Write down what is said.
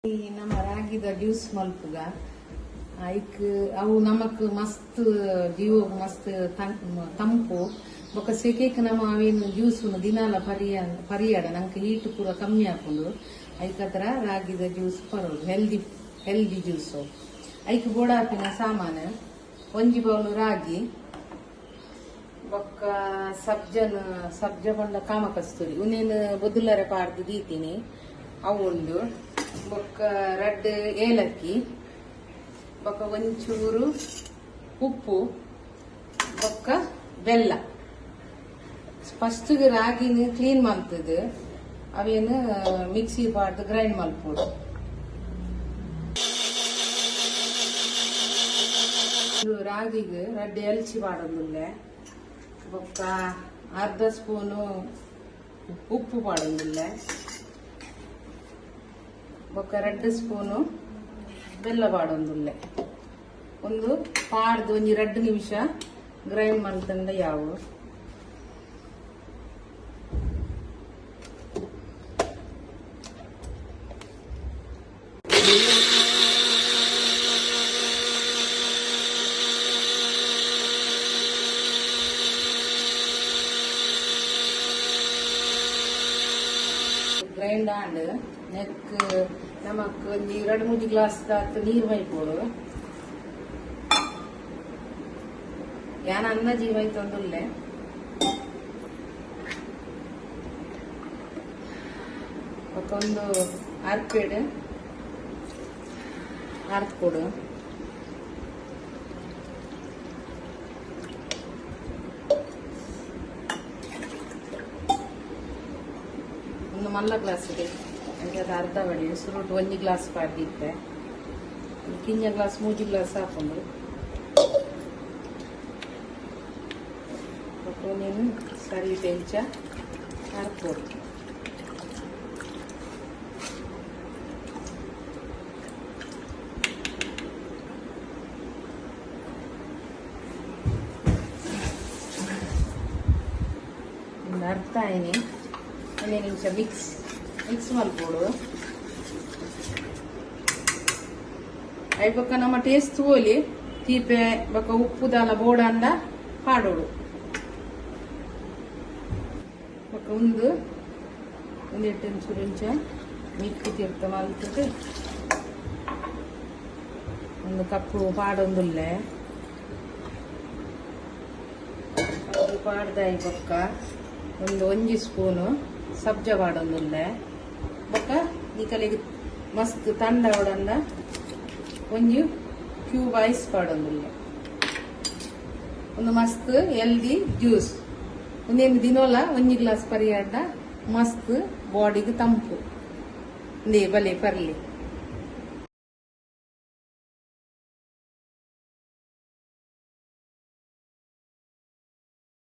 ನಮ್ಮ ರಾಗಿದ juice ಮಲ್ಪುಗ hike ಅವು ನಮಕ್ ಮಸ್ತ್ ಜೀವ ಮಸ್ತ್ ತಂಪು ಬೊಕ ಸೆಕೆಕ್ ನಮ್ಮ ಅವೇನು ಜ್ಯೂಸ್ ದಿನಾಲ ಪರಿಯಾಡ ನಂಗೆ ಹೀಟ್ ಪೂರ ಕಮ್ಮಿ ಹಾಕೊಂಡು ಐಕತ್ರ ರಾಗಿದ ಜ್ಯೂಸ್ ಪರೋಡು ಹೆಲ್ದಿ ಜ್ಯೂಸ್ ಐಕ್ ಬೋಡಾಪಿನ ಸಾಮಾನು ಒಂಜಿ ಬೌಲು ರಾಗಿ ಬೊಕ್ಕ ಸಬ್ಜ ಬಂಡ ಕಾಮ ಕಸ್ತೂರಿ ಉನ್ನೇನು ಬೊದ್ದುಲರೆ ಪಾಡ್ದು ದೀತೀನಿ ಅವು ಒಂದು ಬೊಕ್ಕ ರಡ್ಡ್ ಏಲಕ್ಕಿ ಬೊಕ್ಕ ಒಂಚೂರು ಉಪ್ಪು ಬೊಕ್ಕ ಬೆಲ್ಲ ಫಸ್ಟ್ ರಾಗಿನ ಕ್ಲೀನ್ ಮಲ್ತದ ಅವೇನು ಮಿಕ್ಸಿ ಪಾಡ್ದು ಗ್ರೈಂಡ್ ಮಲ್ಪೋಡು ರಾಗಿಗೆ ರಡ್ಡ್ ಎಲ್ಚಿ ಪಾಡೋದಿಲ್ಲ ಬೊಕ್ಕ ಅರ್ಧ ಸ್ಪೂನು ಉಪ್ಪು ಪಾಡೋದಿಲ್ಲ ಬೊಕ್ಕ 2 ಸ್ಪೂನು ಬೆಲ್ಲ ಪಾಡೊಂದುಲ್ಲೆ ಒಂದು ಪಾಡ್ದು ಒಂಜಿ 2 ನಿಮಿಷ ಗ್ರೈಂಡ್ ಮಲ್ತಂಡ ಯಾವು ಗ್ರೈಂಡ್ ಆಂಡ್ ನೆಕ್ ನಮಕ್ ಒಂಜಿ 2-3 ಗ್ಲಾಸ್ ದಾತ್ ನೀರ್ ಮೈಪೋಡು ಯಾನ ಅನ್ನ ಜೀವ ಐತೊಂದುಲ್ಲೆ ಒಂದು ಅರ್ಪೆಡ್ ಅರ್ಪೊಡು ಒಂದು ಮಲ್ಲ ಗ್ಲಾಸ್ ಇದೆ ಅಂದ್ರೆ ಅದು ಅರ್ಧ ಬಡಿ ಸುರುಟು 1 ಗ್ಲಾಸ್ ಪಾಡಿದ್ದೆ ಕಿಂಜ ಗ್ಲಾಸ್ 3 ಗ್ಲಾಸ್ ಹಾಕೊಂಡು ನೀನು ಸರಿ ಬೆಂಚ ಹಾಕ್ಬೋದು ಒಂದು ಅರ್ಧ ಆಯ್ನಿ 1 ನಿಮಿಷ ಮಿಕ್ಸ್ ಮಲ್ಪೋಡು ಅయి ಬೊಕ್ಕ ನಮ್ಮ ಟೇಸ್ಟ್ ತೋಲಿ ತೀಪೆ ಬೊಕ್ಕ ಉಪ್ಪು ದಾಲ ಬೋಡ ಅಂದ ಪಾಡೋಡು ಬೊಕ್ಕ ಒಂದೆಟ್ಟು ಇಂಚ ಮಿಕ್ಕಿ ತೀರ್ಥ ಮಲ್ತದೆ ಒಂದು ಕಪ್ಪು ಪಾಡೊಂದುಲ್ಲೆ ಅದು ಪಾಡ್ದಾಯಿ ಬೊಕ್ಕ ಒಂಜಿ ಸ್ಪೂನು ಸಬ್ಜ ಪಾಡೊಂದುಲ್ಲೆ ಬೊಕ್ಕ ಈ ಕಲೆಗೆ ಮಸ್ತ್ ತಂಡ ಒಡಂದ ಒಂಜಿ ಕ್ಯೂಬ್ ಐಸ್ ಪಾಡೊಂದುಲ್ಲೆ ಒಂದು ಮಸ್ತ್ ಹೆಲ್ದಿ ಜ್ಯೂಸ್ ಒಂದೇನು ದಿನೋಲ 1 ಗ್ಲಾಸ್ ಪರಿಯಾಡ ಮಸ್ತ್ ಬಾಡಿಗೆ ತಂಪು ಬಲೆ ಪರ್ಲಿ